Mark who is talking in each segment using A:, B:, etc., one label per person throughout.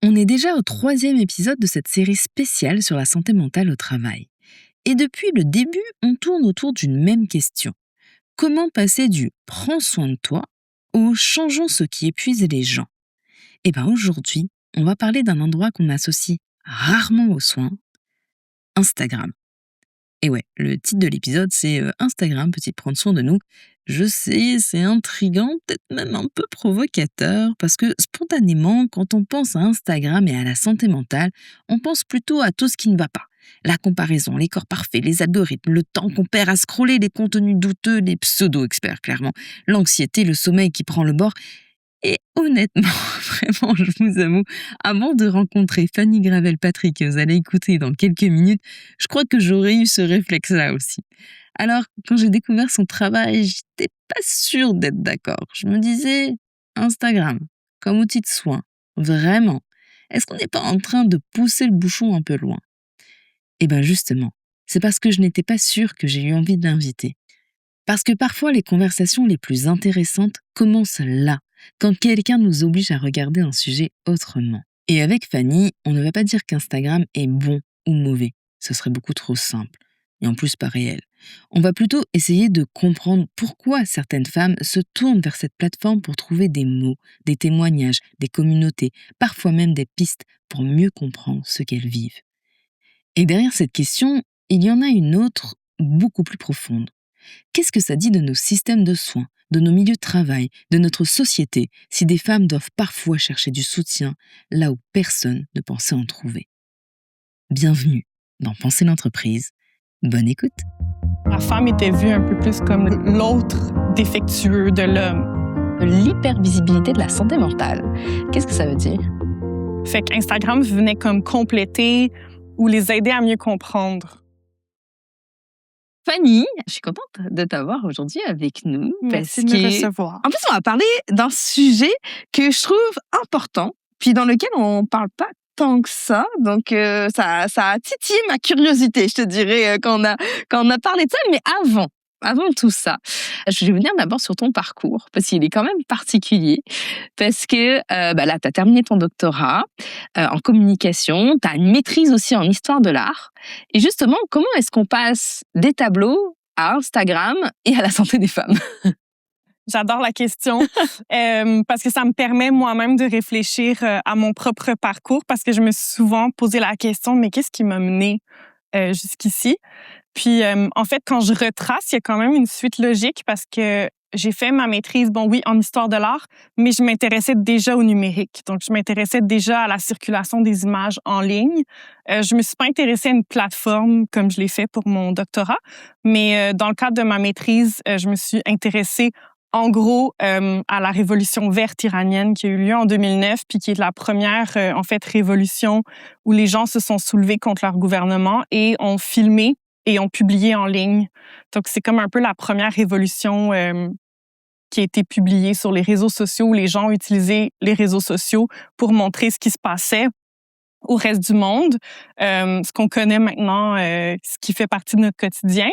A: On est déjà au 3e épisode de cette série spéciale sur la santé mentale au travail. Et depuis le début, on tourne autour d'une même question. Comment passer du « prends soin de toi » au « changeons ce qui épuise les gens ». Et bien aujourd'hui, on va parler d'un endroit qu'on associe rarement aux soins, Instagram. Et ouais, le titre de l'épisode, c'est Instagram peut-il prendre soin de nous ? Je sais, c'est intriguant, peut-être même un peu provocateur, parce que spontanément, quand on pense à Instagram et à la santé mentale, on pense plutôt à tout ce qui ne va pas. La comparaison, les corps parfaits, les algorithmes, le temps qu'on perd à scroller, les contenus douteux, les pseudo-experts clairement, l'anxiété, le sommeil qui prend le bord. Et honnêtement, vraiment, je vous avoue, avant de rencontrer Fanny Gravel-Patrick, que vous allez écouter dans quelques minutes, je crois que j'aurais eu ce réflexe-là aussi. Alors, quand j'ai découvert son travail, j'étais pas sûre d'être d'accord. Je me disais, Instagram, comme outil de soin, vraiment, est-ce qu'on n'est pas en train de pousser le bouchon un peu loin ? Eh bien justement, c'est parce que je n'étais pas sûre que j'ai eu envie de l'inviter. Parce que parfois, les conversations les plus intéressantes commencent là, quand quelqu'un nous oblige à regarder un sujet autrement. Et avec Fanny, on ne va pas dire qu'Instagram est bon ou mauvais. Ce serait beaucoup trop simple. Et en plus pas réel. On va plutôt essayer de comprendre pourquoi certaines femmes se tournent vers cette plateforme pour trouver des mots, des témoignages, des communautés, parfois même des pistes pour mieux comprendre ce qu'elles vivent. Et derrière cette question, il y en a une autre, beaucoup plus profonde. Qu'est-ce que ça dit de nos systèmes de soins, de nos milieux de travail, de notre société, si des femmes doivent parfois chercher du soutien là où personne ne pensait en trouver ? Bienvenue dans Penser l'entreprise. Bonne écoute.
B: La femme était vue un peu plus comme l'autre défectueux de l'homme.
C: L'hypervisibilité de la santé mentale. Qu'est-ce que ça veut dire?
B: Fait qu'Instagram venait comme compléter ou les aider à mieux comprendre.
C: Fanny, je suis contente de t'avoir aujourd'hui avec nous.
B: Merci de me recevoir.
C: En plus, on va parler d'un sujet que je trouve important, puis dans lequel on parle pas tant que ça. Donc, ça a titillé ma curiosité, je te dirais, quand on a parlé de ça. Mais avant tout ça, je vais venir d'abord sur ton parcours, parce qu'il est quand même particulier. Parce que là, tu as terminé ton doctorat en communication, tu as une maîtrise aussi en histoire de l'art. Et justement, comment est-ce qu'on passe des tableaux à Instagram et à la santé des femmes ?
B: J'adore la question parce que ça me permet moi-même de réfléchir à mon propre parcours, parce que je me suis souvent posé la question, mais qu'est-ce qui m'a menée jusqu'ici? Puis, en fait, quand je retrace, il y a quand même une suite logique, parce que j'ai fait ma maîtrise, en histoire de l'art, mais je m'intéressais déjà au numérique. Donc, je m'intéressais déjà à la circulation des images en ligne. Je me suis pas intéressée à une plateforme comme je l'ai fait pour mon doctorat, mais dans le cadre de ma maîtrise, je me suis intéressée en gros à la révolution verte iranienne qui a eu lieu en 2009, puis qui est la première, révolution où les gens se sont soulevés contre leur gouvernement et ont filmé et ont publié en ligne. Donc, c'est comme un peu la première révolution qui a été publiée sur les réseaux sociaux, où les gens ont utilisé les réseaux sociaux pour montrer ce qui se passait au reste du monde, ce qu'on connaît maintenant, ce qui fait partie de notre quotidien.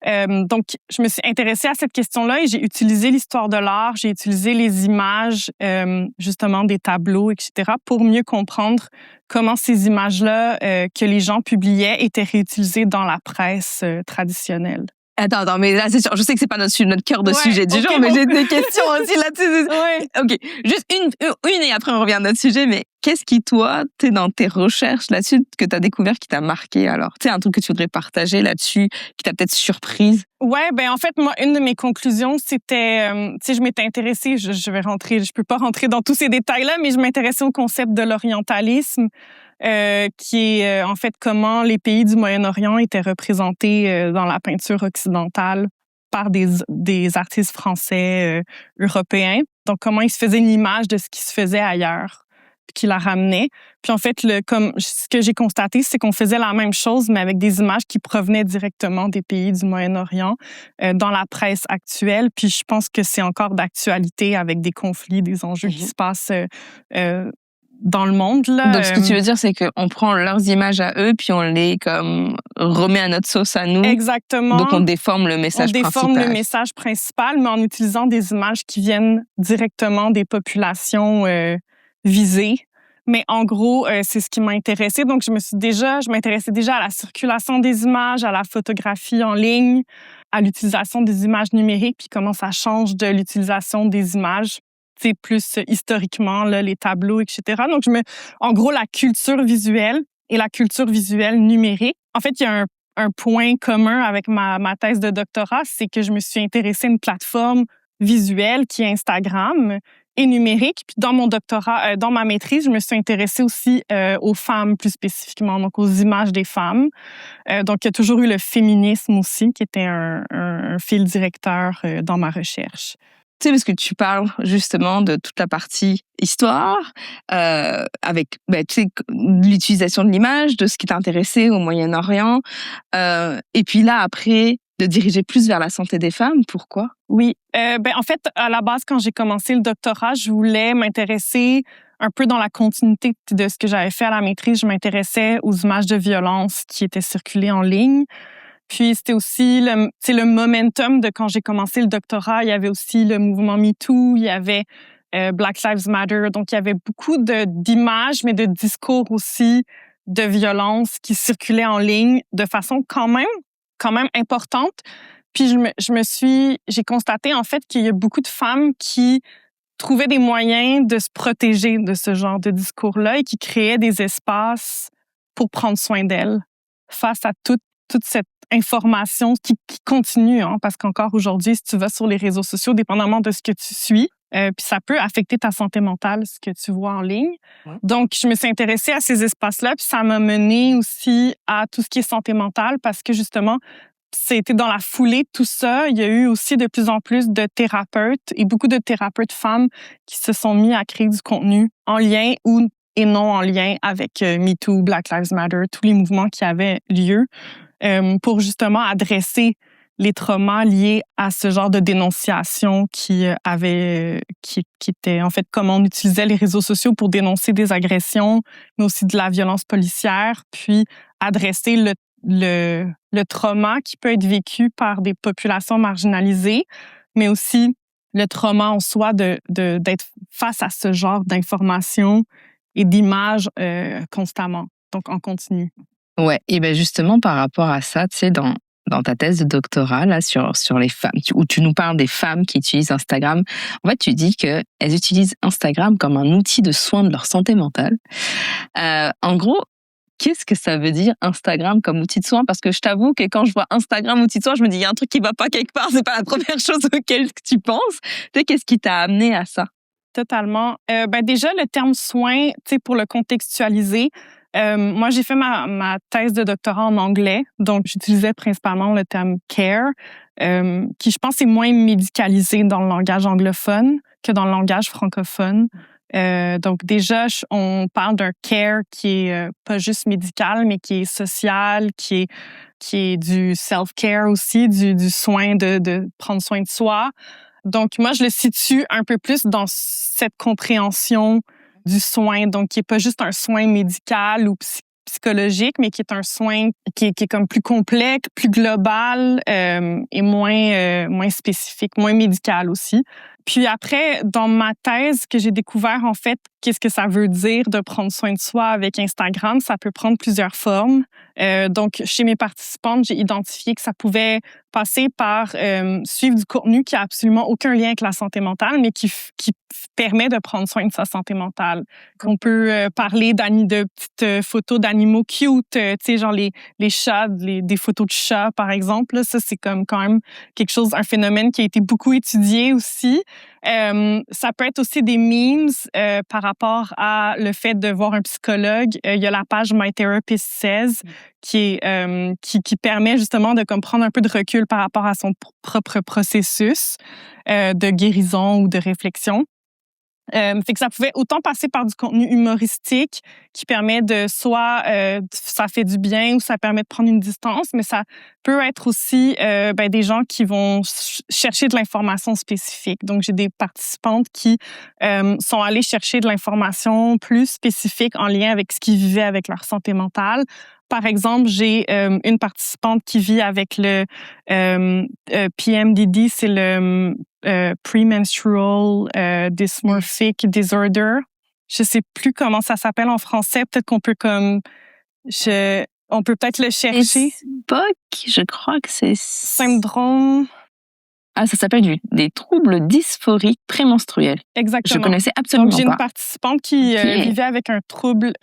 B: Donc, je me suis intéressée à cette question-là et j'ai utilisé l'histoire de l'art, j'ai utilisé les images, justement des tableaux, etc., pour mieux comprendre comment ces images-là que les gens publiaient étaient réutilisées dans la presse traditionnelle.
C: Attends, mais là, c'est sûr, je sais que c'est pas notre cœur de sujet du jour, mais j'ai des questions aussi là-dessus.
B: Ouais.
C: OK, juste une et après on revient à notre sujet, mais qu'est-ce qui, toi, t'es dans tes recherches là-dessus, que t'as découvert, qui t'a marqué alors? Tu sais, un truc que tu voudrais partager là-dessus, qui t'a peut-être surprise?
B: Ouais, en fait, moi, une de mes conclusions, c'était, je m'étais intéressée, je peux pas rentrer dans tous ces détails-là, mais je m'intéressais au concept de l'orientalisme, qui est en fait comment les pays du Moyen-Orient étaient représentés dans la peinture occidentale par des artistes français, européens. Donc, comment ils se faisaient une image de ce qui se faisait ailleurs, puis qui la ramenaient. Puis en fait, ce que j'ai constaté, c'est qu'on faisait la même chose, mais avec des images qui provenaient directement des pays du Moyen-Orient dans la presse actuelle. Puis je pense que c'est encore d'actualité avec des conflits, des enjeux qui se passent dans le monde, là.
C: Donc, ce que tu veux dire, c'est qu'on prend leurs images à eux, puis on les remet à notre sauce à nous.
B: Exactement.
C: Donc, on déforme le message principal.
B: On déforme le message principal, mais en utilisant des images qui viennent directement des populations visées, Mais en gros, c'est ce qui m'a intéressée. Donc, je m'intéressais déjà à la circulation des images, à la photographie en ligne, à l'utilisation des images numériques, puis comment ça change de l'utilisation des images, tu sais, plus historiquement, là, les tableaux, etc. Donc, en gros, la culture visuelle et la culture visuelle numérique. En fait, il y a un point commun avec ma thèse de doctorat, c'est que je me suis intéressée à une plateforme visuelle qui est Instagram et numérique. Puis dans mon doctorat, dans ma maîtrise, je me suis intéressée aussi aux femmes plus spécifiquement, donc aux images des femmes. Donc, il y a toujours eu le féminisme aussi, qui était un fil directeur dans ma recherche.
C: Tu sais, parce que tu parles justement de toute la partie histoire, avec tu sais, l'utilisation de l'image, de ce qui t'intéressait au Moyen-Orient, et puis là, après, de diriger plus vers la santé des femmes. Pourquoi?
B: Oui. En fait, à la base, quand j'ai commencé le doctorat, je voulais m'intéresser un peu dans la continuité de ce que j'avais fait à la maîtrise. Je m'intéressais aux images de violence qui étaient circulées en ligne. Puis, c'était aussi le momentum de quand j'ai commencé le doctorat. Il y avait aussi le mouvement MeToo, il y avait Black Lives Matter. Donc, il y avait beaucoup d'images, mais de discours aussi de violence qui circulaient en ligne de façon quand même importante. Puis, j'ai constaté, en fait, qu'il y a beaucoup de femmes qui trouvaient des moyens de se protéger de ce genre de discours-là et qui créaient des espaces pour prendre soin d'elles face à toute cette information qui continue, hein, parce qu'encore aujourd'hui, si tu vas sur les réseaux sociaux, dépendamment de ce que tu suis, puis ça peut affecter ta santé mentale, ce que tu vois en ligne. Ouais. Donc, je me suis intéressée à ces espaces-là, puis ça m'a menée aussi à tout ce qui est santé mentale, parce que justement, c'était dans la foulée de tout ça. Il y a eu aussi de plus en plus de thérapeutes et beaucoup de thérapeutes femmes qui se sont mis à créer du contenu en lien et non en lien avec MeToo, Black Lives Matter, tous les mouvements qui avaient lieu pour justement adresser les traumas liés à ce genre de dénonciation qui était en fait comment on utilisait les réseaux sociaux pour dénoncer des agressions, mais aussi de la violence policière, puis adresser le trauma qui peut être vécu par des populations marginalisées, mais aussi le trauma en soi d'être face à ce genre d'informations et d'images constamment, donc en continu.
A: Ouais, et ben justement par rapport à ça, tu sais, dans ta thèse de doctorat là sur les femmes, où tu nous parles des femmes qui utilisent Instagram, en fait tu dis que elles utilisent Instagram comme un outil de soin de leur santé mentale. En gros, qu'est-ce que ça veut dire Instagram comme outil de soin? Parce que je t'avoue que quand je vois Instagram outil de soin, je me dis il y a un truc qui va pas quelque part. C'est pas la première chose auquel tu penses. Tu sais, qu'est-ce qui t'a amené à ça?
B: Totalement. Déjà le terme soin, tu sais, pour le contextualiser. Moi, j'ai fait ma thèse de doctorat en anglais, donc j'utilisais principalement le terme care, qui je pense est moins médicalisé dans le langage anglophone que dans le langage francophone. Donc déjà, on parle d'un care qui est pas juste médical, mais qui est social, qui est du self-care aussi, du soin de prendre soin de soi. Donc moi, je le situe un peu plus dans cette compréhension du soin, donc qui est pas juste un soin médical ou psychologique, mais qui est un soin qui est comme plus complexe, plus global et moins spécifique, moins médical aussi. Puis après, dans ma thèse, que j'ai découvert en fait, qu'est-ce que ça veut dire de prendre soin de soi avec Instagram, ça peut prendre plusieurs formes. Donc, chez mes participantes, j'ai identifié que ça pouvait passer par suivre du contenu qui a absolument aucun lien avec la santé mentale, mais qui permet de prendre soin de sa santé mentale. On peut parler de petites photos d'animaux cute, tu sais, genre les chats, des photos de chats, par exemple. Là, ça, c'est comme quand même quelque chose, un phénomène qui a été beaucoup étudié aussi. Ça peut être aussi des memes par rapport à le fait de voir un psychologue. Il y a la page My Therapist Says qui permet justement de comme prendre un peu de recul par rapport à son propre processus de guérison ou de réflexion. Fait que ça pouvait autant passer par du contenu humoristique qui permet de soit ça fait du bien ou ça permet de prendre une distance, mais ça peut être aussi des gens qui vont chercher de l'information spécifique. Donc, j'ai des participantes qui sont allées chercher de l'information plus spécifique en lien avec ce qu'ils vivaient avec leur santé mentale. Par exemple, j'ai une participante qui vit avec le PMDD, c'est le Premenstrual Dysmorphic Disorder. je sais plus comment ça s'appelle en français. Peut-être qu'on peut on peut peut-être le chercher.
C: SPOC, je crois que c'est...
B: Syndrome.
C: Ah, ça s'appelle des troubles dysphoriques prémenstruels.
B: Exactement.
C: Je connaissais absolument
B: Donc, j'ai
C: pas.
B: une participante qui vivait avec un trouble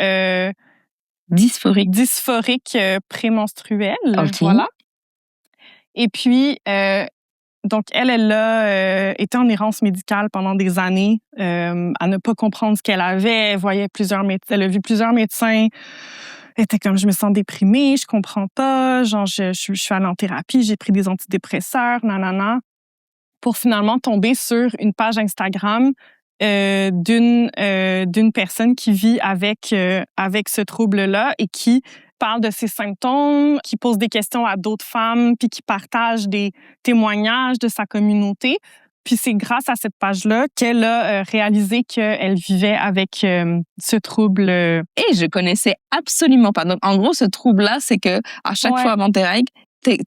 C: Dysphorique
B: prémenstruel.
C: Ok.
B: Voilà. Et puis, donc, elle a été en errance médicale pendant des années à ne pas comprendre ce qu'elle avait. Elle voyait elle a vu plusieurs médecins. Elle était comme, je me sens déprimée, je comprends pas. Genre, je suis allée en thérapie, j'ai pris des antidépresseurs, nanana, pour finalement tomber sur une page Instagram d'une personne qui vit avec ce trouble-là et qui parle de ses symptômes, qui pose des questions à d'autres femmes, puis qui partage des témoignages de sa communauté. Puis c'est grâce à cette page-là qu'elle a réalisé qu'elle vivait avec ce trouble.
C: Et je connaissais absolument pas. Donc, en gros, ce trouble-là, c'est que à chaque fois avant tes règles,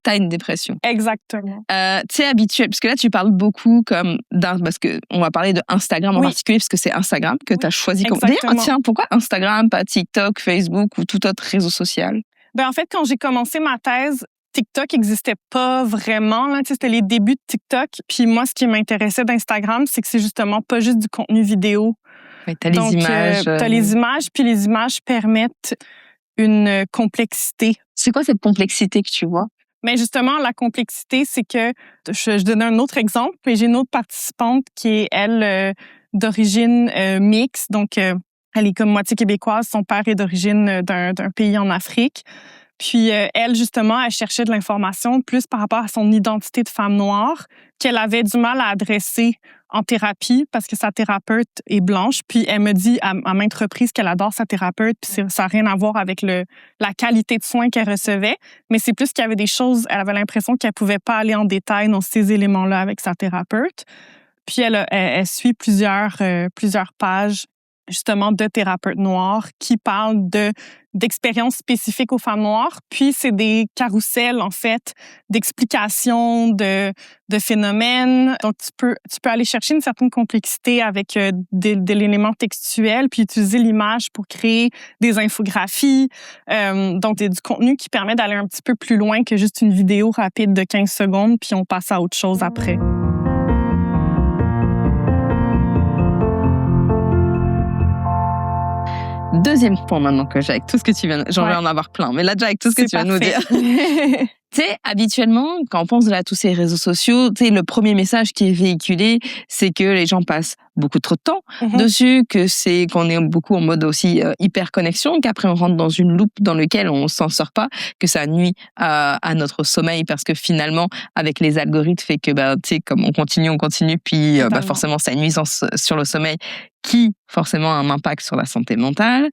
C: t'as une dépression.
B: Exactement.
C: Tu sais, habituel, parce que là, tu parles beaucoup parce que on va parler de Instagram en particulier, parce que c'est Instagram que tu as choisi. D'ailleurs, tiens, pourquoi Instagram, pas TikTok, Facebook ou tout autre réseau social?
B: Ben, en fait, quand j'ai commencé ma thèse, TikTok n'existait pas vraiment. Là. C'était les débuts de TikTok. Puis moi, ce qui m'intéressait d'Instagram, c'est que c'est justement pas juste du contenu vidéo.
C: Ouais, t'as les images.
B: T'as les images, puis les images permettent une complexité.
C: C'est quoi cette complexité que tu vois?
B: Mais justement, la complexité, c'est que, je donne un autre exemple, et j'ai une autre participante qui est, elle, d'origine mixte. Donc, elle est comme moitié québécoise. Son père est d'origine d'un pays en Afrique. Puis, elle, justement, elle cherchait de l'information plus par rapport à son identité de femme noire qu'elle avait du mal à adresser en thérapie parce que sa thérapeute est blanche. Puis, elle me dit à maintes reprises qu'elle adore sa thérapeute. Puis, ça n'a rien à voir avec la qualité de soins qu'elle recevait. Mais c'est plus qu'il y avait des choses, elle avait l'impression qu'elle ne pouvait pas aller en détail dans ces éléments-là avec sa thérapeute. Puis, elle suit plusieurs pages justement de thérapeutes noirs qui parlent d'expériences spécifiques aux femmes noires. Puis, c'est des carousels, en fait, d'explications de phénomènes. Donc, tu peux aller chercher une certaine complexité avec de l'élément textuel, puis utiliser l'image pour créer des infographies. Donc, du contenu qui permet d'aller un petit peu plus loin que juste une vidéo rapide de 15 secondes, puis on passe à autre chose après.
C: Deuxième point maintenant que j'ai avec tout ce que tu viens... J'en vais en avoir plein, mais là déjà avec tout ce que tu viens de nous dire. Tu sais, habituellement, quand on pense à tous ces réseaux sociaux, tu sais, le premier message qui est véhiculé, c'est que les gens passent beaucoup trop de temps dessus, qu'on est beaucoup en mode aussi hyper connexion, qu'après on rentre dans une loupe dans laquelle on s'en sort pas, que ça nuit à notre sommeil parce que finalement, avec les algorithmes, fait que tu sais, comme on continue, puis forcément, ça a une nuisance sur le sommeil qui forcément a un impact sur la santé mentale.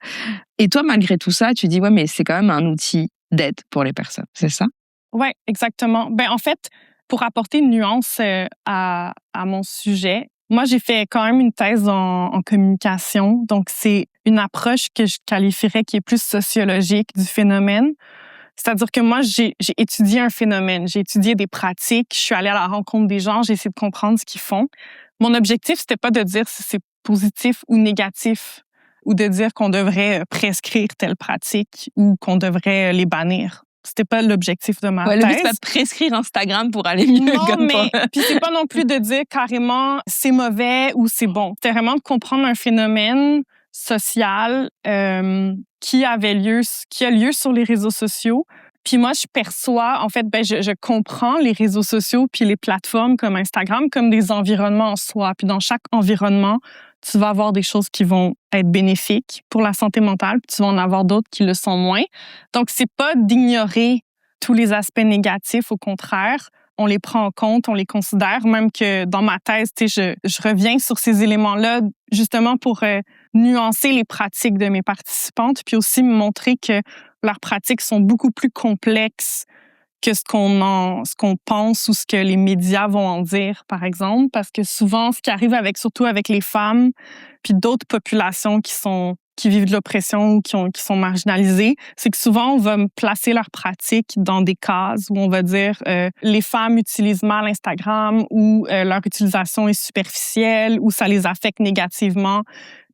C: Et toi, malgré tout ça, tu dis ouais, mais c'est quand même un outil d'aide pour les personnes, c'est ça?
B: Oui, exactement. Ben, en fait, pour apporter une nuance à mon sujet, moi, j'ai fait quand même une thèse en communication. Donc, c'est une approche que je qualifierais qui est plus sociologique du phénomène. C'est-à-dire que moi, j'ai étudié un phénomène, j'ai étudié des pratiques, je suis allée à la rencontre des gens, j'ai essayé de comprendre ce qu'ils font. Mon objectif, c'était pas de dire si c'est positif ou négatif ou de dire qu'on devrait prescrire telle pratique ou qu'on devrait les bannir. C'était pas l'objectif de ma thèse.
C: Le but, c'est pas de prescrire Instagram pour aller mieux.
B: Non, mais puis c'est pas non plus de dire carrément c'est mauvais ou c'est bon. C'est vraiment de comprendre un phénomène social qui a lieu sur les réseaux sociaux. Puis moi, je perçois, en fait, je comprends les réseaux sociaux puis les plateformes comme Instagram comme des environnements en soi. Puis dans chaque environnement, tu vas avoir des choses qui vont être bénéfiques pour la santé mentale, puis tu vas en avoir d'autres qui le sont moins. Donc, c'est pas d'ignorer tous les aspects négatifs, au contraire, on les prend en compte, on les considère, même que dans ma thèse, tu sais, je reviens sur ces éléments-là justement pour nuancer les pratiques de mes participantes, puis aussi me montrer que leurs pratiques sont beaucoup plus complexes que ce qu'on pense ou ce que les médias vont en dire, par exemple, parce que souvent, ce qui arrive surtout avec les femmes, puis d'autres populations qui vivent de l'oppression ou qui sont marginalisées, c'est que souvent, on va placer leurs pratiques dans des cases où on va dire les femmes utilisent mal Instagram ou leur utilisation est superficielle ou ça les affecte négativement.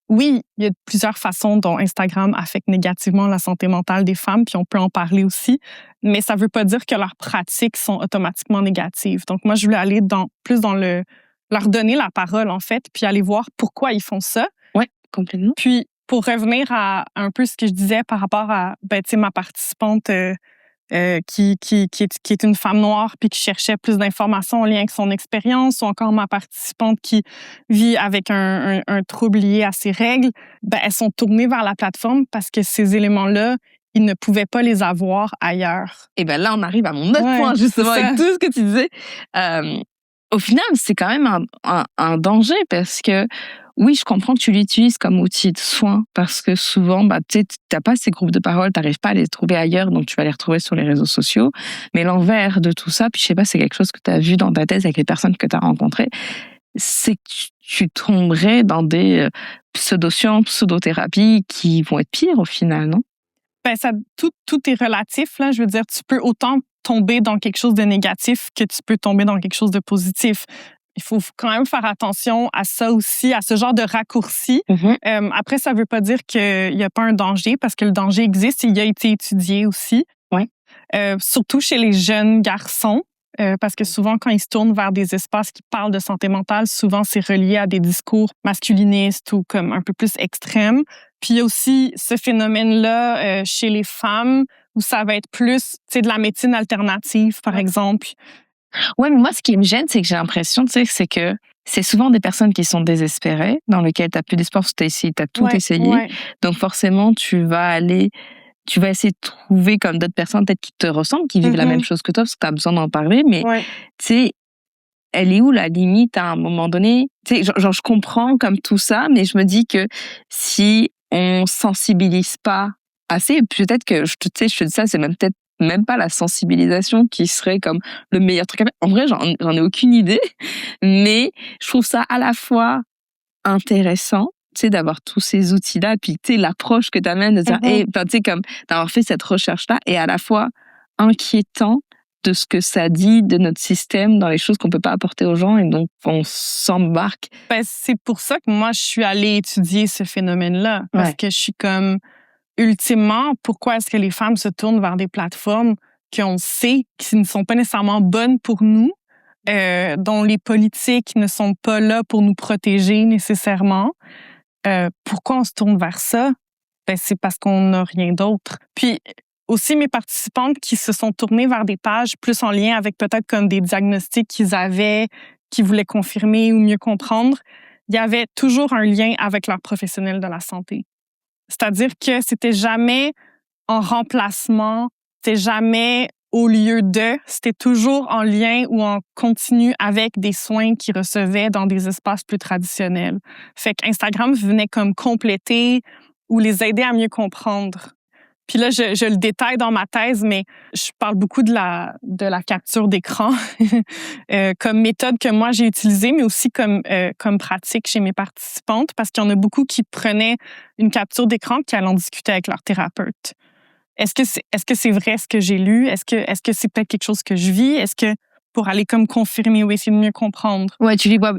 B: Oui, il y a plusieurs façons dont Instagram affecte négativement la santé mentale des femmes, puis on peut en parler aussi, mais ça veut pas dire que leurs pratiques sont automatiquement négatives. Donc moi, je voulais aller plus dans leur donner la parole, en fait, puis aller voir pourquoi ils font ça.
C: Ouais, complètement.
B: Puis, pour revenir à un peu ce que je disais par rapport à ma participante qui est une femme noire puis qui cherchait plus d'informations en lien avec son expérience, ou encore ma participante qui vit avec un trouble lié à ses règles, elles sont tournées vers la plateforme parce que ces éléments-là, ils ne pouvaient pas les avoir ailleurs.
C: Et là, on arrive à mon autre point, justement, avec tout ce que tu disais. Au final, c'est quand même un danger parce que, oui, je comprends que tu l'utilises comme outil de soin parce que souvent, tu n'as pas ces groupes de parole, tu n'arrives pas à les trouver ailleurs, donc tu vas les retrouver sur les réseaux sociaux. Mais l'envers de tout ça, puis je sais pas, c'est quelque chose que tu as vu dans ta thèse avec les personnes que tu as rencontrées, c'est que tu tomberais dans des pseudo-sciences, pseudo-thérapies qui vont être pires au final, non?
B: Tout est relatif, là. Je veux dire, tu peux autant tomber dans quelque chose de négatif que tu peux tomber dans quelque chose de positif. Il faut quand même faire attention à ça aussi, à ce genre de raccourci. Après, ça ne veut pas dire qu'il n'y a pas un danger, parce que le danger existe et il a été étudié aussi.
C: Ouais.
B: Surtout chez les jeunes garçons, parce que souvent, quand ils se tournent vers des espaces qui parlent de santé mentale, souvent, c'est relié à des discours masculinistes ou comme un peu plus extrêmes. Puis il y a aussi ce phénomène-là chez les femmes où ça va être plus de la médecine alternative, par exemple.
C: Ouais, mais moi, ce qui me gêne, c'est que j'ai l'impression, c'est que c'est souvent des personnes qui sont désespérées, dans lesquelles tu n'as plus d'espoir parce que tu as tout essayé. Ouais. Donc forcément, tu vas essayer de trouver comme d'autres personnes peut-être qui te ressemblent, qui vivent la même chose que toi, parce que tu as besoin d'en parler. Mais tu sais, elle est où la limite à un moment donné? Tu sais, genre, je comprends comme tout ça, mais je me dis que si on sensibilise pas assez, peut-être que je te dis ça, c'est peut-être même pas la sensibilisation qui serait comme le meilleur truc à faire. En vrai, j'en ai aucune idée, mais je trouve ça à la fois intéressant, tu sais, d'avoir tous ces outils-là, puis tu sais, l'approche que t'amènes de dire, tu sais, comme d'avoir fait cette recherche-là, et à la fois inquiétant de ce que ça dit de notre système dans les choses qu'on peut pas apporter aux gens, et donc on s'embarque.
B: C'est pour ça que moi, je suis allée étudier ce phénomène-là, parce que je suis comme, ultimement, pourquoi est-ce que les femmes se tournent vers des plateformes qu'on sait qui ne sont pas nécessairement bonnes pour nous, dont les politiques ne sont pas là pour nous protéger nécessairement? Pourquoi on se tourne vers ça? C'est parce qu'on n'a rien d'autre. Puis aussi, mes participantes qui se sont tournées vers des pages plus en lien avec peut-être comme des diagnostics qu'ils avaient, qu'ils voulaient confirmer ou mieux comprendre, il y avait toujours un lien avec leur professionnel de la santé. C'est-à-dire que c'était jamais en remplacement, c'était jamais au lieu de, c'était toujours en lien ou en continu avec des soins qu'ils recevaient dans des espaces plus traditionnels. Fait qu'Instagram venait comme compléter ou les aider à mieux comprendre. Puis là, je le détaille dans ma thèse, mais je parle beaucoup de la capture d'écran comme méthode que moi j'ai utilisée, mais aussi comme pratique chez mes participantes, parce qu'il y en a beaucoup qui prenaient une capture d'écran qui allaient en discuter avec leur thérapeute. Est-ce que c'est vrai ce que j'ai lu? Est-ce que c'est peut-être quelque chose que je vis? Est-ce que pour aller comme confirmer ou essayer de mieux comprendre?
C: Ouais, tu les vois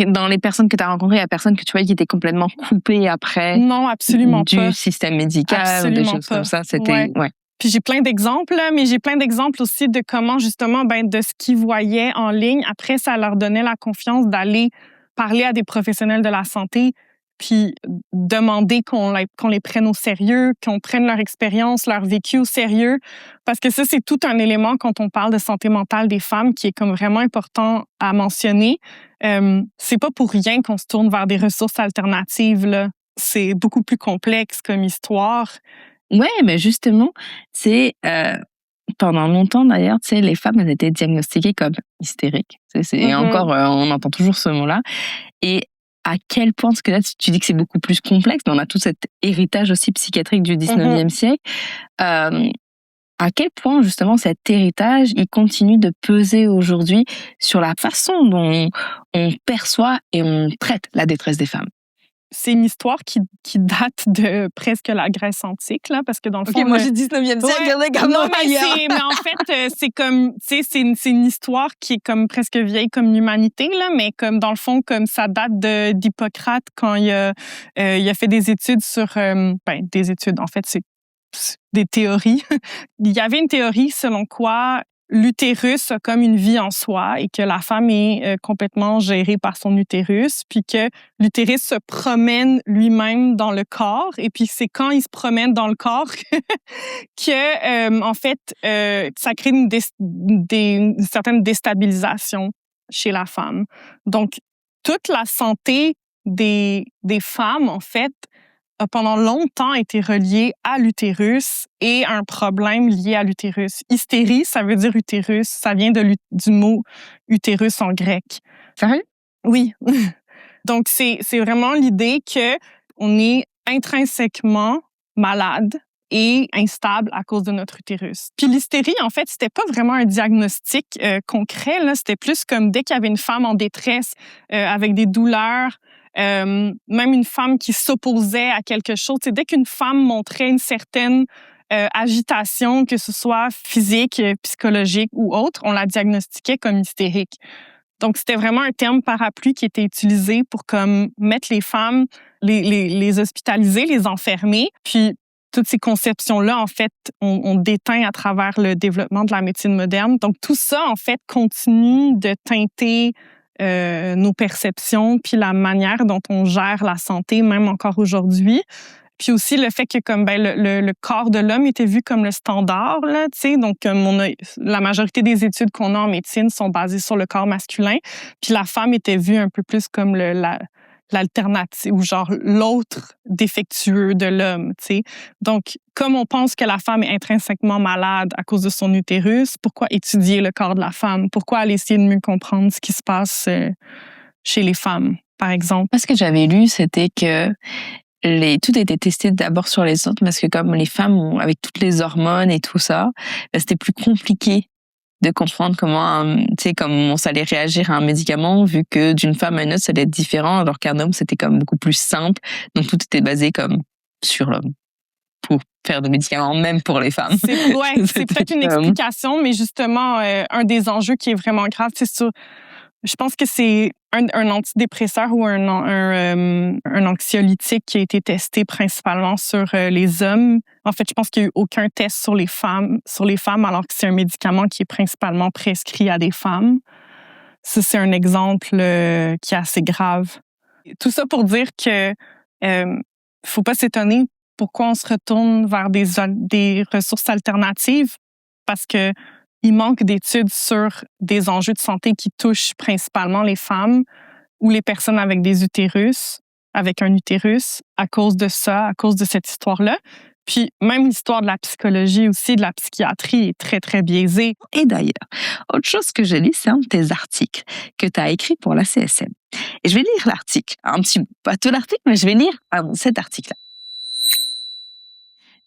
C: dans les personnes que tu as rencontrées, il y a personne que tu vois qui était complètement coupée après.
B: Non, absolument pas.
C: Du système médical
B: absolument
C: ou des choses
B: pas.
C: comme ça. C'était, ouais.
B: Puis j'ai plein d'exemples, mais j'ai plein d'exemples aussi de comment justement, de ce qu'ils voyaient en ligne. Après, ça leur donnait la confiance d'aller parler à des professionnels de la santé, puis demander qu'on les prenne au sérieux, qu'on prenne leur expérience, leur vécu au sérieux. Parce que ça, c'est tout un élément quand on parle de santé mentale des femmes qui est comme vraiment important à mentionner. C'est pas pour rien qu'on se tourne vers des ressources alternatives, là. C'est beaucoup plus complexe comme histoire.
C: Ouais, mais justement, c'est pendant longtemps d'ailleurs, tu sais, les femmes elles étaient diagnostiquées comme hystériques. Et encore, on entend toujours ce mot-là. Et à quel point, parce que là, tu dis que c'est beaucoup plus complexe, mais on a tout cet héritage aussi psychiatrique du 19e siècle. À quel point, justement, cet héritage, il continue de peser aujourd'hui sur la façon dont on perçoit et on traite la détresse des femmes?
B: c'est une histoire qui date de presque la Grèce antique, là, parce que dans le fond...
C: OK, moi, j'ai 19e siècle,
B: non, mais en fait, c'est comme, tu sais, c'est une histoire qui est comme presque vieille comme l'humanité, là, mais comme dans le fond, comme ça date d'Hippocrate quand il a fait des études sur... des études, en fait, c'est des théories. Il y avait une théorie selon quoi l'utérus a comme une vie en soi et que la femme est complètement gérée par son utérus, puis que l'utérus se promène lui-même dans le corps, et puis c'est quand il se promène dans le corps que en fait, ça crée une certaine déstabilisation chez la femme. Donc, toute la santé des femmes, en fait, a pendant longtemps été reliée à l'utérus et à un problème lié à l'utérus. Hystérie, ça veut dire utérus. Ça vient du mot utérus en grec.
C: Sérieux?
B: Oui. Donc, c'est vraiment l'idée que on est intrinsèquement malade et instable à cause de notre utérus. Puis l'hystérie, en fait, c'était pas vraiment un diagnostic concret, là. C'était plus comme dès qu'il y avait une femme en détresse avec des douleurs, même une femme qui s'opposait à quelque chose. C'est dès qu'une femme montrait une certaine agitation, que ce soit physique, psychologique ou autre, on la diagnostiquait comme hystérique. Donc, c'était vraiment un terme parapluie qui était utilisé pour comme mettre les femmes, les hospitaliser, les enfermer. Puis, toutes ces conceptions-là, en fait, on déteint à travers le développement de la médecine moderne. Donc, tout ça, en fait, continue de teinter nos perceptions, puis la manière dont on gère la santé, même encore aujourd'hui. Puis aussi le fait que comme le corps de l'homme était vu comme le standard, là, tu sais, donc la majorité des études qu'on a en médecine sont basées sur le corps masculin, puis la femme était vue un peu plus comme l'alternative ou genre l'autre défectueux de l'homme, tu sais. Donc, comme on pense que la femme est intrinsèquement malade à cause de son utérus, pourquoi étudier le corps de la femme? Pourquoi aller essayer de mieux comprendre ce qui se passe chez les femmes, par exemple?
A: Ce que j'avais lu, c'était que tout a été testé d'abord sur les autres parce que comme les femmes, avec toutes les hormones et tout ça, c'était plus compliqué de comprendre comment ça allait réagir à un médicament, vu que d'une femme à une autre, ça allait être différent, alors qu'un homme, c'était comme beaucoup plus simple. Donc, tout était basé comme sur l'homme pour faire des médicaments, même pour les femmes.
B: C'est peut-être une explication, mais justement, un des enjeux qui est vraiment grave, c'est sûr. Je pense que c'est un antidépresseur ou un anxiolytique qui a été testé principalement sur les hommes. En fait, je pense qu'il n'y a eu aucun test sur les femmes, alors que c'est un médicament qui est principalement prescrit à des femmes. Ça, c'est un exemple qui est assez grave. Tout ça pour dire que faut pas s'étonner pourquoi on se retourne vers des ressources alternatives, parce que il manque d'études sur des enjeux de santé qui touchent principalement les femmes ou les personnes avec des utérus, avec un utérus, à cause de ça, à cause de cette histoire-là. Puis même l'histoire de la psychologie aussi, de la psychiatrie est très, très biaisée.
A: Et d'ailleurs, autre chose que j'ai lu, c'est un de tes articles que tu as écrit pour la CSM. Et je vais lire l'article, pas tout l'article, mais je vais lire cet article-là.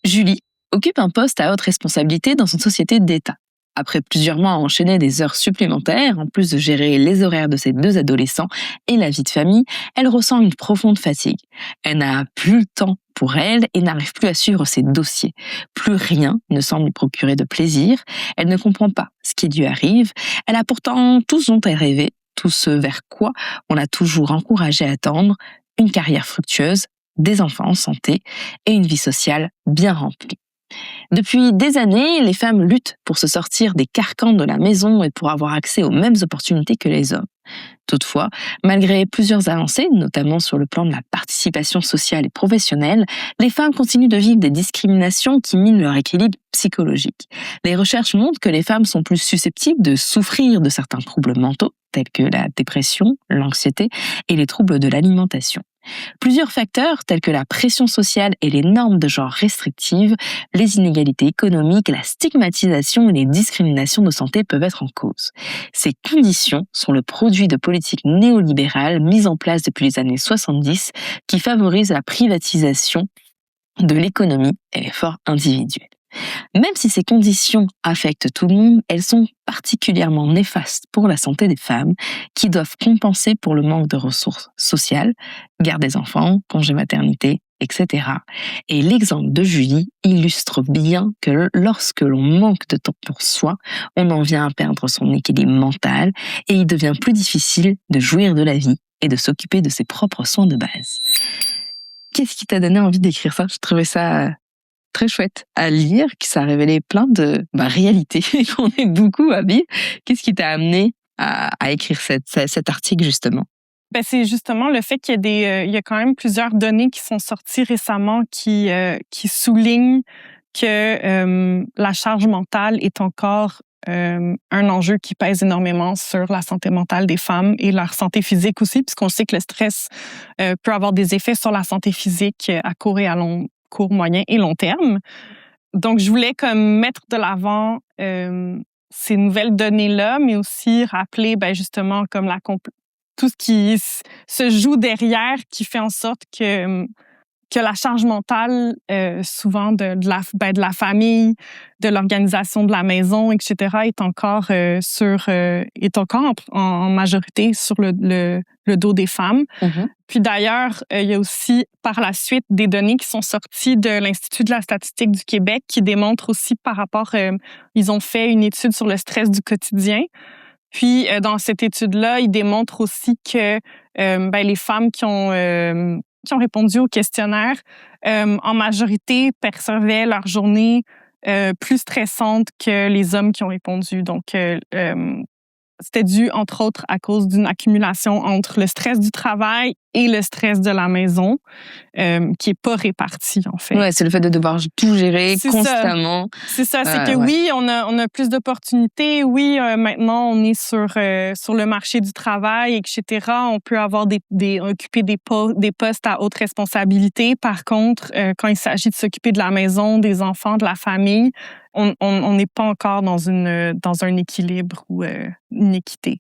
A: Julie occupe un poste à haute responsabilité dans une société d'État. Après plusieurs mois à enchaîner des heures supplémentaires, en plus de gérer les horaires de ses 2 adolescents et la vie de famille, elle ressent une profonde fatigue. Elle n'a plus le temps pour elle et n'arrive plus à suivre ses dossiers. Plus rien ne semble lui procurer de plaisir. Elle ne comprend pas ce qui lui arrive. Elle a pourtant tout ce dont elle rêvait, tout ce vers quoi on l'a toujours encouragée à tendre, une carrière fructueuse, des enfants en santé et une vie sociale bien remplie. Depuis des années, les femmes luttent pour se sortir des carcans de la maison et pour avoir accès aux mêmes opportunités que les hommes. Toutefois, malgré plusieurs avancées, notamment sur le plan de la participation sociale et professionnelle, les femmes continuent de vivre des discriminations qui minent leur équilibre psychologique. Les recherches montrent que les femmes sont plus susceptibles de souffrir de certains troubles mentaux, tels que la dépression, l'anxiété et les troubles de l'alimentation. Plusieurs facteurs, tels que la pression sociale et les normes de genre restrictives, les inégalités économiques, la stigmatisation et les discriminations de santé peuvent être en cause. Ces conditions sont le produit de politiques néolibérales mises en place depuis les années 70 qui favorisent la privatisation de l'économie et l'effort individuel. Même si ces conditions affectent tout le monde, elles sont particulièrement néfastes pour la santé des femmes qui doivent compenser pour le manque de ressources sociales, garde des enfants, congé maternité, etc. Et l'exemple de Julie illustre bien que lorsque l'on manque de temps pour soi, on en vient à perdre son équilibre mental et il devient plus difficile de jouir de la vie et de s'occuper de ses propres soins de base. Qu'est-ce qui t'a donné envie d'écrire ça? Je trouvais ça très chouette à lire, que ça a révélé plein de réalités qu'on est beaucoup à vivre. Qu'est-ce qui t'a amené à écrire cet article, justement?
B: C'est justement le fait qu'il y a quand même plusieurs données qui sont sorties récemment qui soulignent que la charge mentale est encore un enjeu qui pèse énormément sur la santé mentale des femmes et leur santé physique aussi, puisqu'on sait que le stress peut avoir des effets sur la santé physique à court, moyen et long terme. Donc, je voulais comme mettre de l'avant ces nouvelles données-là, mais aussi rappeler justement comme tout ce qui se joue derrière qui fait en sorte que la charge mentale, souvent de la famille, de l'organisation de la maison, etc., est encore en majorité sur le dos des femmes.
A: Mm-hmm.
B: Puis d'ailleurs, il y a aussi par la suite des données qui sont sorties de l'Institut de la statistique du Québec qui démontrent aussi par rapport, ils ont fait une étude sur le stress du quotidien. Puis dans cette étude-là, ils démontrent aussi que les femmes qui ont répondu au questionnaire, en majorité, percevaient leur journée plus stressante que les hommes qui ont répondu. Donc, c'était dû, entre autres, à cause d'une accumulation entre le stress du travail et le stress de la maison, qui n'est pas réparti, en fait.
A: Ouais, c'est le fait de devoir tout gérer constamment.
B: C'est ça. C'est que oui, on a plus d'opportunités. Oui, maintenant, on est sur le marché du travail, etc. On peut avoir occuper des postes à haute responsabilité. Par contre, quand il s'agit de s'occuper de la maison, des enfants, de la famille, on n'est pas encore dans un équilibre ou une équité.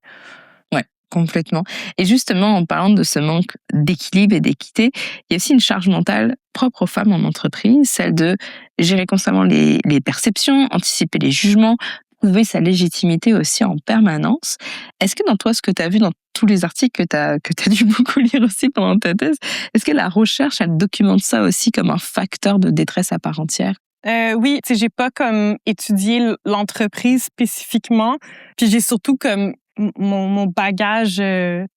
A: Ouais, complètement. Et justement, en parlant de ce manque d'équilibre et d'équité, il y a aussi une charge mentale propre aux femmes en entreprise, celle de gérer constamment les perceptions, anticiper les jugements, prouver sa légitimité aussi en permanence. Est-ce que dans toi, ce que tu as vu dans tous les articles que tu as dû beaucoup lire aussi pendant ta thèse, est-ce que la recherche, elle documente ça aussi comme un facteur de détresse à part entière?
B: Oui, j'ai pas comme étudié l'entreprise spécifiquement, puis j'ai surtout comme mon bagage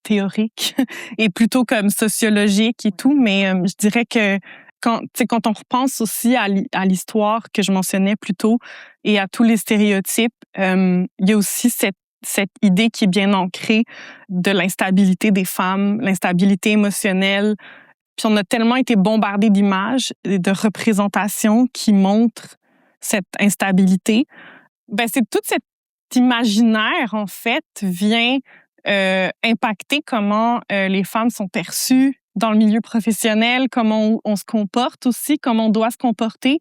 B: théorique et plutôt comme sociologique et tout, mais je dirais que quand on repense aussi à l'histoire que je mentionnais plus tôt et à tous les stéréotypes, il y a aussi cette idée qui est bien ancrée de l'instabilité des femmes, l'instabilité émotionnelle. Puis on a tellement été bombardés d'images et de représentations qui montrent cette instabilité. C'est tout cet imaginaire, en fait, vient impacter comment les femmes sont perçues dans le milieu professionnel, comment on se comporte aussi, comment on doit se comporter.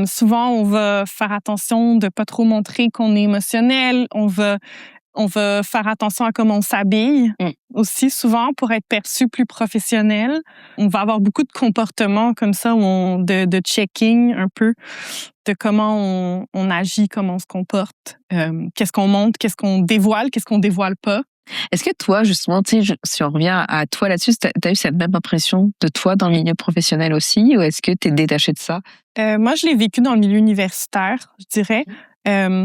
B: Souvent, on va faire attention de pas trop montrer qu'on est émotionnel. On va faire attention à comment on s'habille aussi, souvent, pour être perçu plus professionnel. On va avoir beaucoup de comportements comme ça, de checking un peu, de comment on agit, comment on se comporte, qu'est-ce qu'on montre, qu'est-ce qu'on dévoile pas.
A: Est-ce que toi, justement, si on revient à toi là-dessus, t'as eu cette même impression de toi dans le milieu professionnel aussi, ou est-ce que t'es détachée de ça?
B: Moi, je l'ai vécu dans le milieu universitaire, je dirais,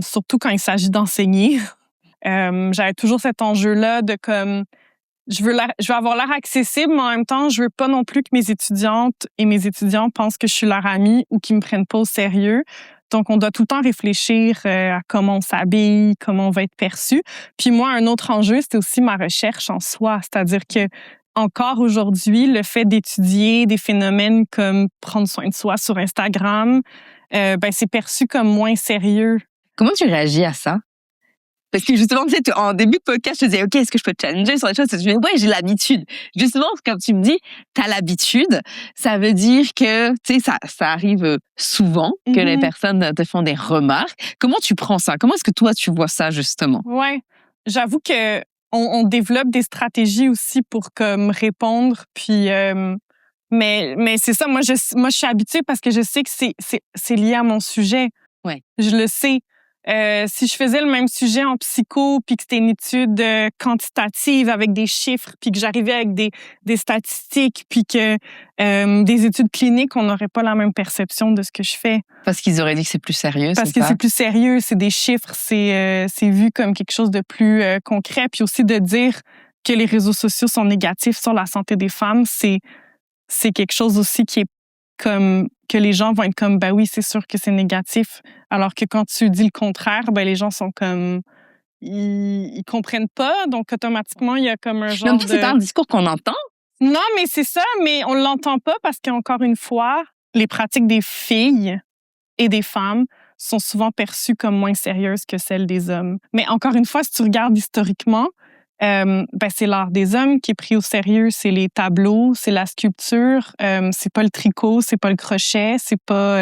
B: surtout quand il s'agit d'enseigner. J'avais toujours cet enjeu-là de comme je veux avoir l'air accessible, mais en même temps, je veux pas non plus que mes étudiantes et mes étudiants pensent que je suis leur amie ou qu'ils me prennent pas au sérieux. Donc, on doit tout le temps réfléchir à comment on s'habille, comment on va être perçu. Puis moi, un autre enjeu, c'était aussi ma recherche en soi. C'est-à-dire que encore aujourd'hui, le fait d'étudier des phénomènes comme prendre soin de soi sur Instagram, c'est perçu comme moins sérieux.
A: Comment tu réagis à ça? Parce que justement, tu sais, en début de podcast, je te disais, OK, est-ce que je peux te challenger sur les choses? Je me dis, ouais, j'ai l'habitude. Justement, comme tu me dis, t'as l'habitude. Ça veut dire que, tu sais, ça arrive souvent que les personnes te font des remarques. Comment tu prends ça? Comment est-ce que toi, tu vois ça, justement?
B: Ouais. J'avoue que on développe des stratégies aussi pour comme répondre, puis Mais c'est ça, moi, je suis habituée parce que je sais que c'est lié à mon sujet.
C: Ouais.
B: Je le sais. Si je faisais le même sujet en psycho, puis que c'était une étude quantitative avec des chiffres, puis que j'arrivais avec des statistiques, puis que des études cliniques, on n'aurait pas la même perception de ce que je fais.
C: Parce qu'ils auraient dit que c'est plus sérieux,
B: Parce
C: c'est
B: que
C: ça?
B: c'est plus sérieux, c'est des chiffres, c'est vu comme quelque chose de plus concret, puis aussi de dire que les réseaux sociaux sont négatifs sur la santé des femmes, c'est quelque chose aussi qui est comme que les gens vont être comme ben oui, c'est sûr que c'est négatif, alors que quand tu dis le contraire, ben les gens sont comme ils comprennent pas, donc automatiquement il y a comme un
C: Mais en
B: genre
C: même temps, c'est pas un discours qu'on entend.
B: Non, mais c'est ça, mais on l'entend pas parce qu'encore une fois, les pratiques des filles et des femmes sont souvent perçues comme moins sérieuses que celles des hommes. Mais encore une fois, si tu regardes historiquement, ben c'est l'art des hommes qui est pris au sérieux, c'est les tableaux, c'est la sculpture, c'est pas le tricot, c'est pas le crochet, c'est pas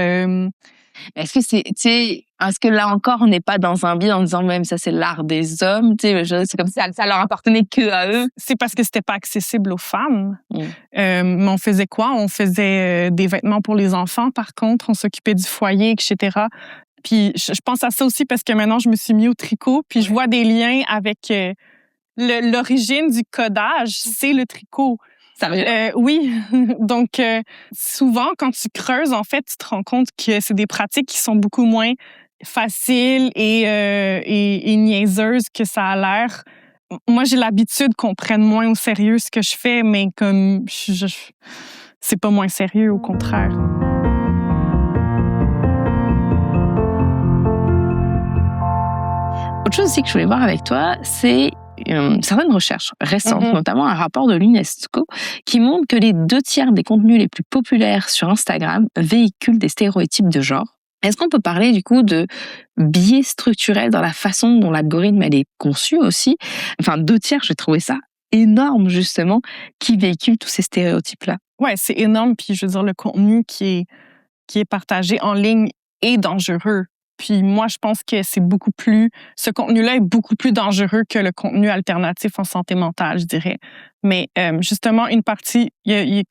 C: Est-ce que est-ce que là encore, on n'est pas dans un biais en disant même ça, c'est l'art des hommes, tu sais, c'est comme si ça leur appartenait que à eux.
B: c'est parce que c'était pas accessible aux femmes.
C: Mm.
B: Mais on faisait quoi? On faisait des vêtements pour les enfants, par contre. On s'occupait du foyer, etc. Puis je pense à ça aussi parce que maintenant, je me suis mis au tricot. Puis je vois des liens avec l'origine du codage. C'est le tricot.
C: Sérieux?
B: Oui. Donc, souvent, quand tu creuses, en fait, tu te rends compte que c'est des pratiques qui sont beaucoup moins faciles et niaiseuses que ça a l'air. Moi, j'ai l'habitude qu'on prenne moins au sérieux ce que je fais, mais comme c'est pas moins sérieux, au contraire.
C: Autre chose aussi que je voulais voir avec toi, c'est certaines recherches récentes, notamment un rapport de l'UNESCO, qui montre que les 2/3 des contenus les plus populaires sur Instagram véhiculent des stéréotypes de genre. Est-ce qu'on peut parler du coup de biais structurels dans la façon dont l'algorithme elle est conçu aussi? Enfin, 2/3, j'ai trouvé ça énorme justement, qui véhicule tous ces stéréotypes-là.
B: Ouais, c'est énorme. Puis je veux dire, le contenu qui est partagé en ligne est dangereux. Puis moi, je pense que ce contenu-là est beaucoup plus dangereux que le contenu alternatif en santé mentale, je dirais. Mais justement, une partie, je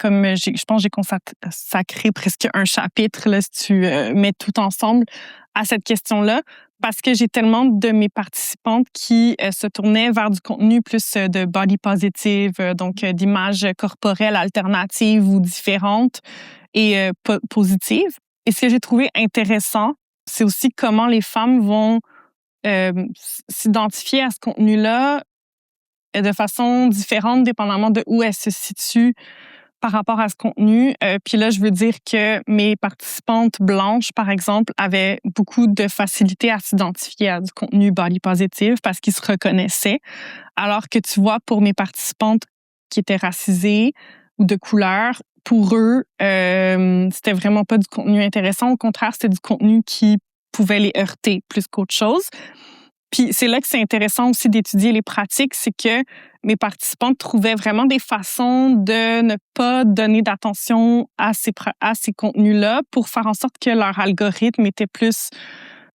B: pense que j'ai consacré presque un chapitre, là, si tu mets tout ensemble, à cette question-là, parce que j'ai tellement de mes participantes qui se tournaient vers du contenu plus de body positive, donc d'images corporelles alternatives ou différentes et positives. Et ce que j'ai trouvé intéressant, c'est aussi comment les femmes vont s'identifier à ce contenu-là de façon différente, dépendamment de où elles se situent par rapport à ce contenu. Puis là, je veux dire que mes participantes blanches, par exemple, avaient beaucoup de facilité à s'identifier à du contenu body positive parce qu'ils se reconnaissaient. Alors que tu vois, pour mes participantes qui étaient racisées ou de couleur, pour eux, c'était vraiment pas du contenu intéressant. Au contraire, c'était du contenu qui pouvait les heurter plus qu'autre chose. Puis c'est là que c'est intéressant aussi d'étudier les pratiques, c'est que mes participantes trouvaient vraiment des façons de ne pas donner d'attention à ces contenus-là pour faire en sorte que leur algorithme était plus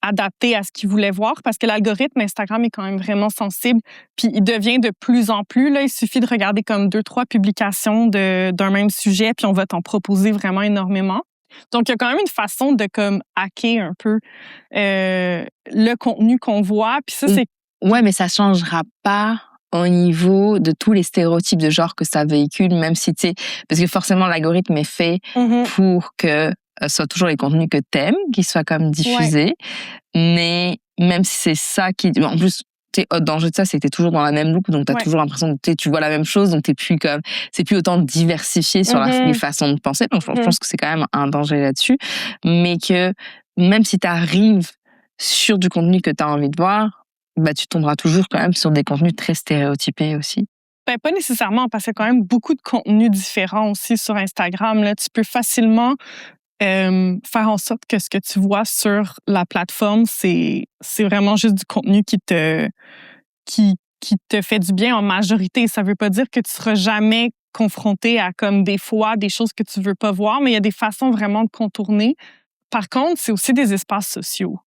B: adapté à ce qu'ils voulaient voir, parce que l'algorithme Instagram est quand même vraiment sensible, puis il devient de plus en plus, là, il suffit de regarder comme 2-3 publications d'un même sujet, puis on va t'en proposer vraiment énormément. Donc, il y a quand même une façon de comme hacker un peu le contenu qu'on voit, puis ça, c'est...
C: Ouais, mais ça changera pas au niveau de tous les stéréotypes de genre que ça véhicule, même si, tu sais, parce que forcément, l'algorithme est fait pour que soit toujours les contenus que t'aimes, qui soient comme diffusés. Ouais. Mais même si c'est ça qui... En plus, le danger de ça, c'est que t'es toujours dans la même loupe, donc t'as toujours l'impression que tu vois la même chose, donc c'est plus autant diversifié sur les façons de penser. Donc, je pense que c'est quand même un danger là-dessus. Mais que même si t'arrives sur du contenu que t'as envie de voir, bah, tu tomberas toujours quand même sur des contenus très stéréotypés aussi.
B: Ben, pas nécessairement, parce qu'il y a quand même beaucoup de contenus différents aussi sur Instagram. Là. Tu peux facilement faire en sorte que ce que tu vois sur la plateforme, c'est vraiment juste du contenu qui te fait du bien en majorité. Ça veut pas dire que tu seras jamais confronté à comme des fois des choses que tu veux pas voir, mais il y a des façons vraiment de contourner. Par contre, c'est aussi des espaces sociaux.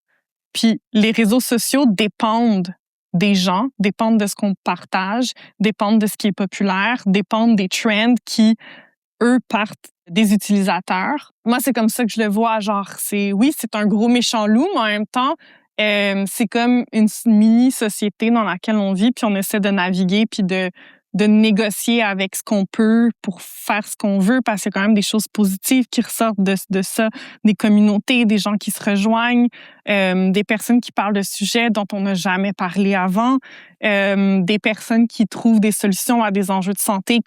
B: Puis les réseaux sociaux dépendent des gens, dépendent de ce qu'on partage, dépendent de ce qui est populaire, dépendent des trends qui, eux, partent des utilisateurs. Moi, c'est comme ça que je le vois. Genre, c'est un gros méchant loup, mais en même temps, c'est comme une mini-société dans laquelle on vit, puis on essaie de naviguer, puis de négocier avec ce qu'on peut pour faire ce qu'on veut, parce qu'il y a quand même des choses positives qui ressortent de ça, des communautés, des gens qui se rejoignent, des personnes qui parlent de sujets dont on n'a jamais parlé avant, des personnes qui trouvent des solutions à des enjeux de santé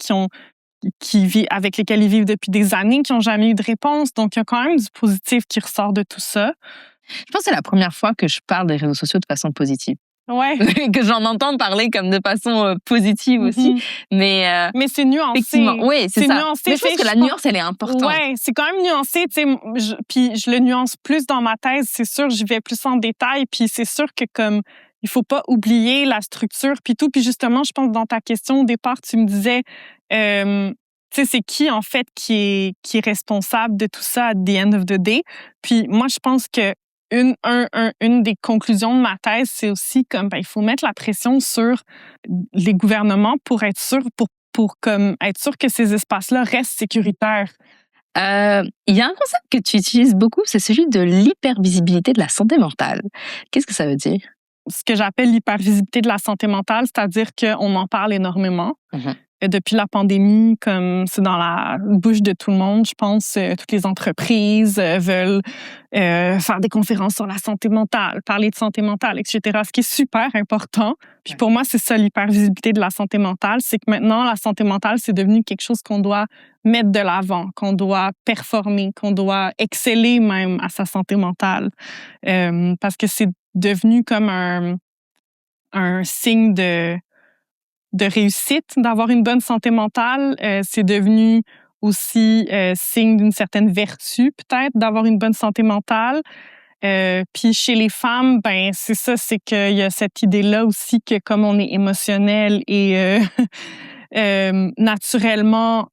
B: avec lesquels ils vivent depuis des années, qui n'ont jamais eu de réponse. Donc, il y a quand même du positif qui ressort de tout ça.
C: Je pense que c'est la première fois que je parle des réseaux sociaux de façon positive.
B: Ouais.
C: Que j'en entends parler comme de façon positive aussi. Mais
B: c'est nuancé.
C: Effectivement, oui, c'est ça.
B: Nuancé,
C: mais je pense que la nuance, elle est importante.
B: Oui, c'est quand même nuancé. Puis je le nuance plus dans ma thèse, c'est sûr, j'y vais plus en détail. Puis c'est sûr que comme il faut pas oublier la structure puis tout. Puis justement, je pense dans ta question au départ, tu me disais, c'est qui en fait qui est responsable de tout ça at the end of the day. Puis moi, je pense que une des conclusions de ma thèse, c'est aussi comme il faut mettre la pression sur les gouvernements pour être sûr être sûr que ces espaces-là restent sécuritaires.
C: Il y a un concept que tu utilises beaucoup, c'est celui de l'hypervisibilité de la santé mentale. Qu'est-ce que ça veut dire?
B: Ce que j'appelle l'hypervisibilité de la santé mentale, c'est-à-dire qu'on en parle énormément.
C: Mm-hmm.
B: Depuis la pandémie, comme c'est dans la bouche de tout le monde, je pense, toutes les entreprises veulent faire des conférences sur la santé mentale, parler de santé mentale, etc., ce qui est super important. Puis pour moi, c'est ça l'hypervisibilité de la santé mentale, c'est que maintenant, la santé mentale, c'est devenu quelque chose qu'on doit mettre de l'avant, qu'on doit performer, qu'on doit exceller même à sa santé mentale. Parce que c'est devenu comme un signe de réussite, d'avoir une bonne santé mentale. C'est devenu aussi signe d'une certaine vertu, peut-être, d'avoir une bonne santé mentale. Puis chez les femmes, c'est ça, c'est qu'il y a cette idée-là aussi que comme on est émotionnel et naturellement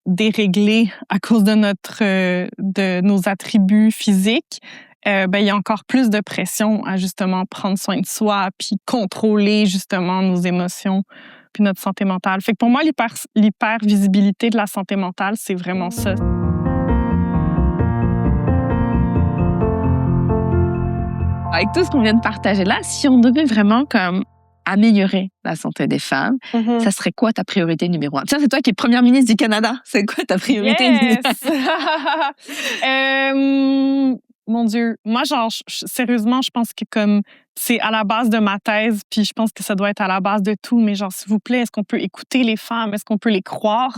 B: déréglé à cause de nos attributs physiques, il y a encore plus de pression à justement prendre soin de soi puis contrôler justement nos émotions puis notre santé mentale. Fait que pour moi, l'hypervisibilité de la santé mentale, c'est vraiment ça.
C: Avec tout ce qu'on vient de partager là, si on devait vraiment comme améliorer la santé des femmes, ça serait quoi ta priorité numéro 1? Tiens, c'est toi qui es première ministre du Canada. C'est quoi ta priorité numéro
B: 1? Mon Dieu, moi, sérieusement, je pense que comme c'est à la base de ma thèse, puis je pense que ça doit être à la base de tout, mais s'il vous plaît, est-ce qu'on peut écouter les femmes? Est-ce qu'on peut les croire?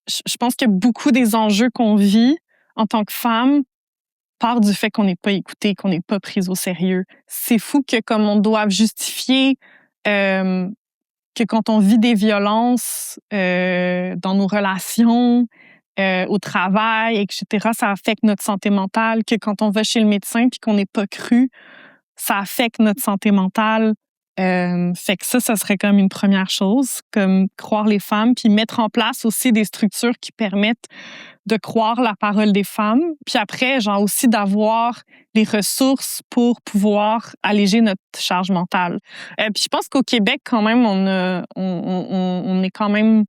B: Je pense que beaucoup des enjeux qu'on vit en tant que femme part du fait qu'on n'est pas écouté, qu'on n'est pas pris au sérieux. C'est fou que comme on doit justifier que quand on vit des violences dans nos relations, au travail, etc., ça affecte notre santé mentale, que quand on va chez le médecin puis qu'on n'est pas cru, ça affecte notre santé mentale. Fait que ça serait comme une première chose, comme croire les femmes, puis mettre en place aussi des structures qui permettent de croire la parole des femmes. Puis après, aussi d'avoir les ressources pour pouvoir alléger notre charge mentale. Puis je pense qu'au Québec, quand même, on est quand même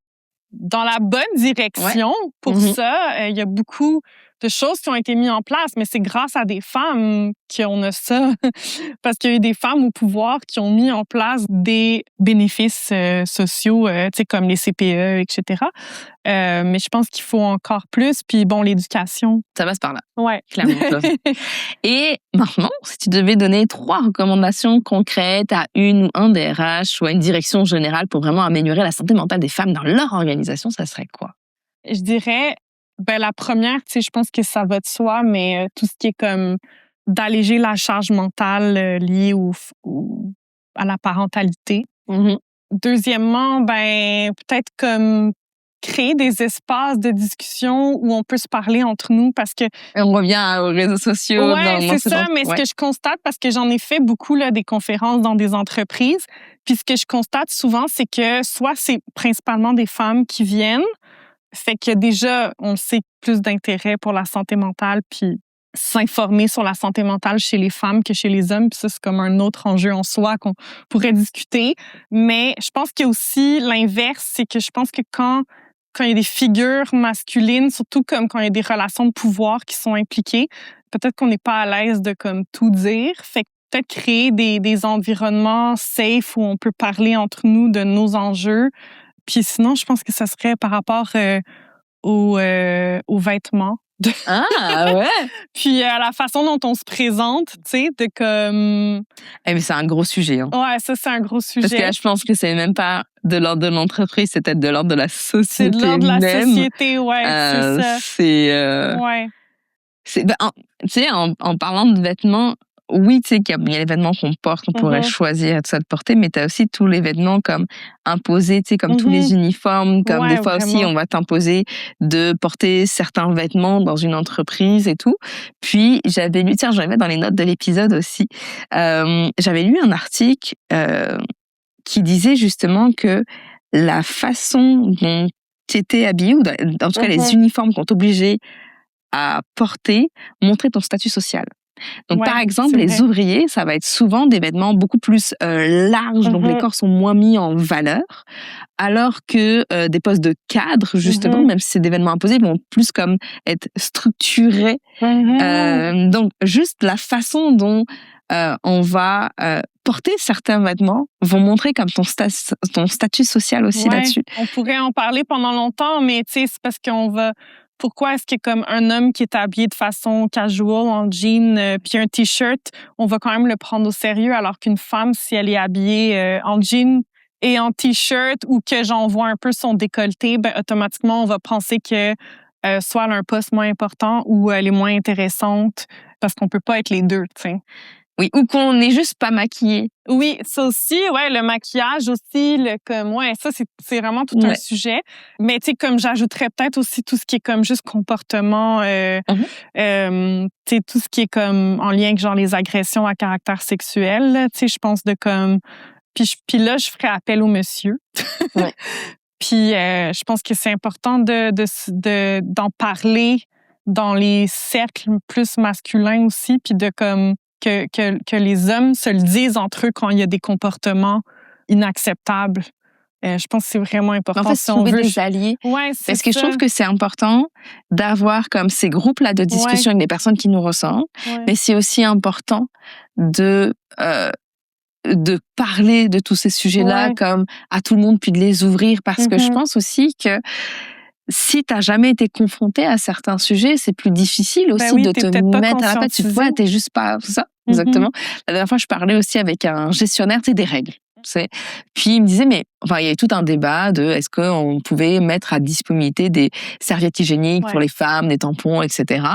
B: dans la bonne direction pour ça. Il y a beaucoup de choses qui ont été mises en place, mais c'est grâce à des femmes qu'on a ça. Parce qu'il y a eu des femmes au pouvoir qui ont mis en place des bénéfices sociaux, comme les CPE, etc. Mais je pense qu'il faut encore plus. Puis bon, l'éducation.
C: Ça passe par là.
B: Ouais.
C: Clairement. Et maintenant, si tu devais donner 3 recommandations concrètes à une ou un DRH ou à une direction générale pour vraiment améliorer la santé mentale des femmes dans leur organisation, ça serait quoi?
B: Je dirais, la première, je pense que ça va de soi, mais tout ce qui est comme d'alléger la charge mentale liée à la parentalité. Deuxièmement, peut-être comme créer des espaces de discussion où on peut se parler entre nous parce que...
C: On revient aux réseaux sociaux.
B: Oui, c'est ça, mais ce que je constate, parce que j'en ai fait beaucoup là, des conférences dans des entreprises, puis ce que je constate souvent, c'est que soit c'est principalement des femmes qui viennent, fait que déjà, on sait plus d'intérêt pour la santé mentale, puis s'informer sur la santé mentale chez les femmes que chez les hommes. Puis ça, c'est comme un autre enjeu en soi qu'on pourrait discuter. Mais je pense qu'il y a aussi l'inverse, c'est que je pense que quand quand il y a des figures masculines, surtout comme quand il y a des relations de pouvoir qui sont impliquées, peut-être qu'on n'est pas à l'aise de comme tout dire. Fait que peut-être créer des environnements safe où on peut parler entre nous de nos enjeux. Puis sinon, je pense que ça serait par rapport aux vêtements.
C: Ah ouais.
B: Puis à la façon dont on se présente, tu sais, de comme...
C: Mais c'est un gros sujet. Hein.
B: Ouais, ça, c'est un gros sujet.
C: Parce que là, je pense que c'est même pas de l'ordre de l'entreprise, c'est peut-être de l'ordre de la société.
B: C'est de l'ordre de la
C: même.
B: société, ouais, c'est ça.
C: Ouais. Tu sais, en parlant de vêtements, oui, tu sais qu'il y a les vêtements qu'on porte, qu'on pourrait choisir tout ça de porter, mais tu as aussi tous les vêtements comme imposés, tu sais, comme tous les uniformes, comme des fois aussi, on va t'imposer de porter certains vêtements dans une entreprise et tout. Puis, j'avais lu, tiens, j'avais dans les notes de l'épisode aussi, j'avais lu un article qui disait justement que la façon dont tu étais habillé, ou en tout cas les uniformes qu'on t'obligeait à porter, montrer ton statut social. Donc, par exemple, les ouvriers, ça va être souvent des vêtements beaucoup plus larges, donc les corps sont moins mis en valeur, alors que des postes de cadre, justement, même si c'est des vêtements imposés, vont plus comme être structurés. Donc, juste la façon dont on va porter certains vêtements vont montrer comme ton statut social aussi là-dessus.
B: On pourrait en parler pendant longtemps, mais tu sais, c'est parce qu'on va... Pourquoi est-ce que comme un homme qui est habillé de façon casual, en jean, puis un t-shirt, on va quand même le prendre au sérieux, alors qu'une femme, si elle est habillée en jean et en t-shirt ou que j'en vois un peu son décolleté, ben automatiquement, on va penser que soit elle a un poste moins important ou elle est moins intéressante parce qu'on peut pas être les deux, tu sais.
C: Oui, ou qu'on n'est juste pas maquillé.
B: Oui, ça aussi, ouais, le maquillage aussi, ça c'est vraiment tout un sujet. Mais tu sais, comme j'ajouterais peut-être aussi tout ce qui est comme juste comportement, tu sais, tout ce qui est comme en lien avec genre les agressions à caractère sexuel, tu sais, je pense de comme, puis là je ferais appel au monsieur.
C: Ouais.
B: Puis je pense que c'est important d'en parler dans les cercles plus masculins aussi, puis de comme que les hommes se le disent entre eux quand il y a des comportements inacceptables. Je pense que c'est vraiment important.
C: En fait,
B: si on veut
C: des alliés.
B: Ouais, c'est
C: Parce que
B: ça.
C: je trouve que c'est important d'avoir comme ces groupes-là de discussion avec des personnes qui nous ressemblent. Mais c'est aussi important de parler de tous ces sujets-là comme à tout le monde, puis de les ouvrir. Parce que je pense aussi que si t'as jamais été confronté à certains sujets, c'est plus difficile aussi de te mettre à la pâte. Tu vois, t'es juste pas ça. Exactement. La dernière fois, je parlais aussi avec un gestionnaire, tu sais, des règles. Tu sais. Puis il me disait, mais enfin, il y avait tout un débat de est-ce qu'on pouvait mettre à disponibilité des serviettes hygiéniques pour les femmes, des tampons, etc.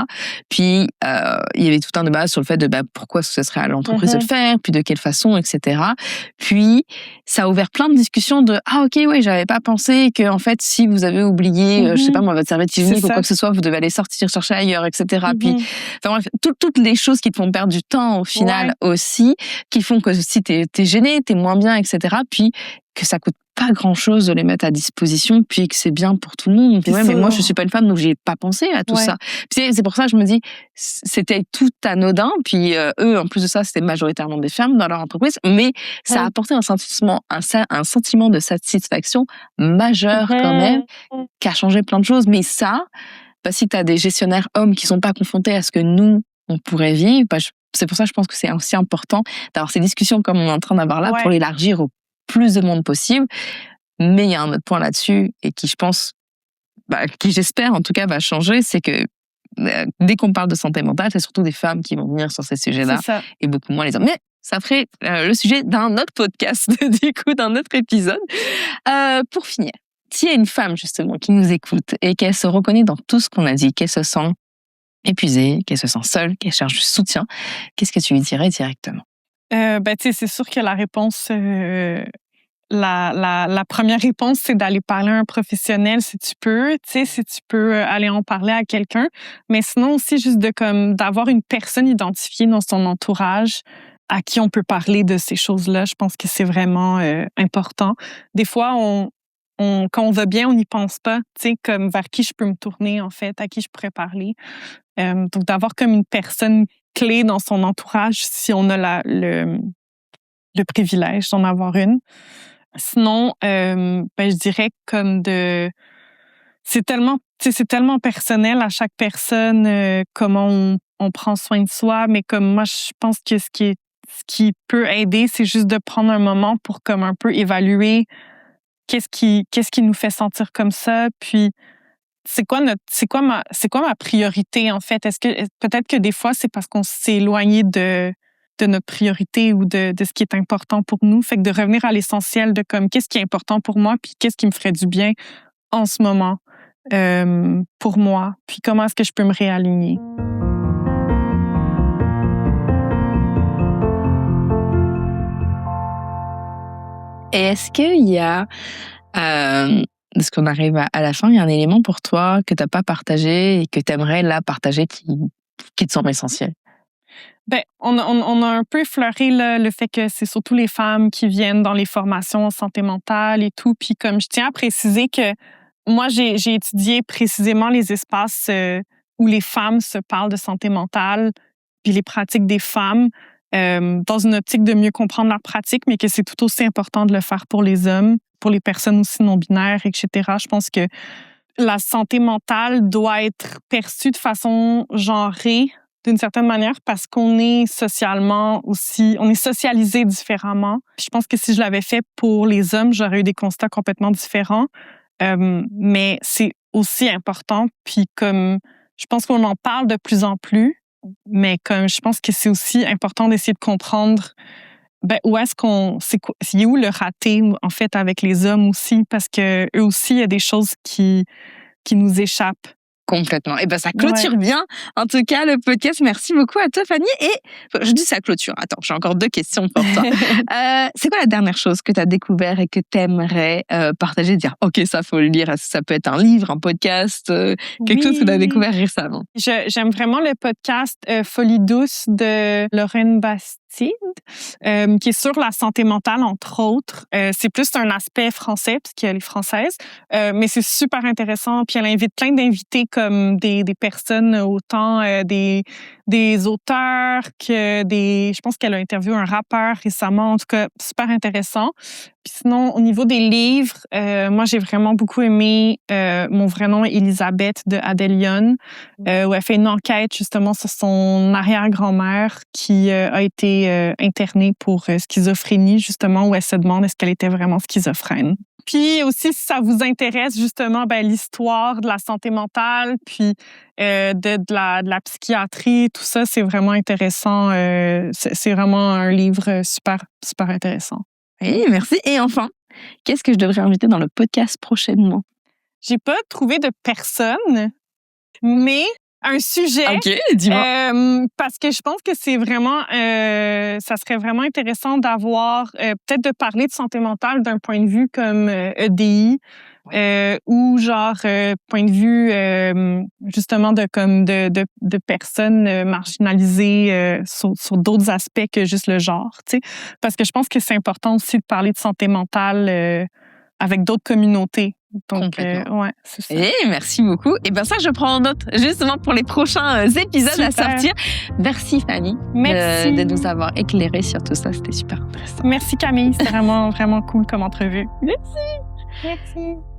C: Puis il y avait tout un débat sur le fait de pourquoi ce serait à l'entreprise de le faire, puis de quelle façon, etc. Puis ça a ouvert plein de discussions de j'avais pas pensé que en fait si vous avez oublié, je sais pas moi, votre serviette hygiénique ou quoi que ce soit, vous devez aller sortir chercher ailleurs, etc. Puis enfin bref, toutes les choses qui te font perdre du temps au final aussi, qui font que si t'es gêné, t'es moins bien, etc. Puis que ça coûte pas grand-chose de les mettre à disposition, puis que c'est bien pour tout le monde. Puis mais moi, je suis pas une femme, donc j'ai pas pensé à tout ça. Puis c'est pour ça que je me dis, c'était tout anodin, puis eux, en plus de ça, c'était majoritairement des femmes dans leur entreprise, mais ça a apporté un sentiment de satisfaction majeur quand même, qui a changé plein de choses. Mais ça, si tu as des gestionnaires hommes qui sont pas confrontés à ce que nous, on pourrait vivre, c'est pour ça que je pense que c'est aussi important d'avoir ces discussions comme on est en train d'avoir là pour l'élargir au plus de monde possible. Mais il y a un autre point là-dessus et qui, je pense, qui j'espère en tout cas va changer, c'est que dès qu'on parle de santé mentale, c'est surtout des femmes qui vont venir sur ces sujets-là et beaucoup moins les hommes. Mais ça ferait le sujet d'un autre podcast, du coup, d'un autre épisode. Pour finir, s'il y a une femme justement qui nous écoute et qu'elle se reconnaît dans tout ce qu'on a dit, qu'elle se sent épuisée, qu'elle se sent seule, qu'elle cherche du soutien, qu'est-ce que tu lui dirais directement?
B: Tu sais, c'est sûr que la réponse, la première réponse, c'est d'aller parler à un professionnel si tu peux, tu sais, si tu peux aller en parler à quelqu'un. Mais sinon aussi, juste d'avoir une personne identifiée dans son entourage à qui on peut parler de ces choses-là. Je pense que c'est vraiment important. Des fois, quand on va bien, on n'y pense pas, tu sais, comme vers qui je peux me tourner, en fait, à qui je pourrais parler. Donc, d'avoir comme une personne clé dans son entourage si on a le privilège d'en avoir une. Sinon, je dirais comme de c'est tellement, tu sais, c'est tellement personnel à chaque personne, comment on prend soin de soi, mais comme moi, je pense que ce qui peut aider, c'est juste de prendre un moment pour comme un peu évaluer qu'est-ce qui nous fait sentir comme ça, puis c'est quoi ma priorité en fait. Est-ce que peut-être que des fois c'est parce qu'on s'est éloigné de notre priorité ou de ce qui est important pour nous, fait que de revenir à l'essentiel de comme qu'est-ce qui est important pour moi, puis qu'est-ce qui me ferait du bien en ce moment pour moi, puis comment est-ce que je peux me réaligner.
C: Et est-ce qu'il y a, parce qu'on arrive à la fin, il y a un élément pour toi que tu n'as pas partagé et que tu aimerais là partager qui te semble essentiel?
B: Ben, on a un peu effleuré le fait que c'est surtout les femmes qui viennent dans les formations en santé mentale et tout. Puis comme je tiens à préciser que moi, j'ai étudié précisément les espaces où les femmes se parlent de santé mentale, puis les pratiques des femmes, dans une optique de mieux comprendre leurs pratiques, mais que c'est tout aussi important de le faire pour les hommes, pour les personnes aussi non-binaires, etc. Je pense que la santé mentale doit être perçue de façon genrée, d'une certaine manière, parce qu'on est socialement aussi, on est socialisé différemment. Je pense que si je l'avais fait pour les hommes, j'aurais eu des constats complètement différents. Mais c'est aussi important. Puis comme je pense qu'on en parle de plus en plus, mais comme je pense que c'est aussi important d'essayer de comprendre où est-ce c'est où le raté en fait avec les hommes aussi, parce que eux aussi il y a des choses qui nous échappent.
C: Complètement. Et ben ça clôture bien. En tout cas, le podcast. Merci beaucoup à toi, Fanny. Et je dis ça clôture. Attends, j'ai encore 2 questions pour toi. C'est quoi la dernière chose que tu as découvert et que tu aimerais partager, dire OK, ça faut le lire. Ça peut être un livre, un podcast, quelque chose que tu as découvert récemment.
B: J'aime vraiment le podcast Folie douce de Lorraine Bastide, qui est sur la santé mentale, entre autres. C'est plus un aspect français, parce qu'elle est française, mais c'est super intéressant. Puis elle invite plein d'invités comme des personnes, autant des auteurs que je pense qu'elle a interviewé un rappeur récemment. En tout cas, super intéressant. Puis sinon, au niveau des livres, moi, j'ai vraiment beaucoup aimé Mon vrai nom est Elisabeth de Adèle Yoon, où elle fait une enquête justement sur son arrière-grand-mère qui a été internée pour schizophrénie, justement, où elle se demande est-ce qu'elle était vraiment schizophrène. Puis aussi, si ça vous intéresse justement l'histoire de la santé mentale, puis de la psychiatrie, tout ça, c'est vraiment intéressant. C'est vraiment un livre super, super intéressant.
C: Oui, merci. Et enfin, qu'est-ce que je devrais inviter dans le podcast prochainement?
B: J'ai pas trouvé de personne, mais un sujet.
C: OK, dis-moi.
B: Parce que je pense que c'est vraiment, ça serait vraiment intéressant d'avoir, peut-être de parler de santé mentale d'un point de vue comme EDI, ou genre point de vue justement de personnes marginalisées sur d'autres aspects que juste le genre, tu sais, parce que je pense que c'est important aussi de parler de santé mentale avec d'autres communautés. Donc, ouais, c'est ça.
C: Et merci beaucoup. Et bien ça, je prends en note justement pour les prochains épisodes à sortir. Merci Fanny de nous avoir éclairé sur tout ça. C'était super intéressant.
B: Merci Camille, c'était vraiment, vraiment cool comme entrevue.
C: Merci.
B: Merci.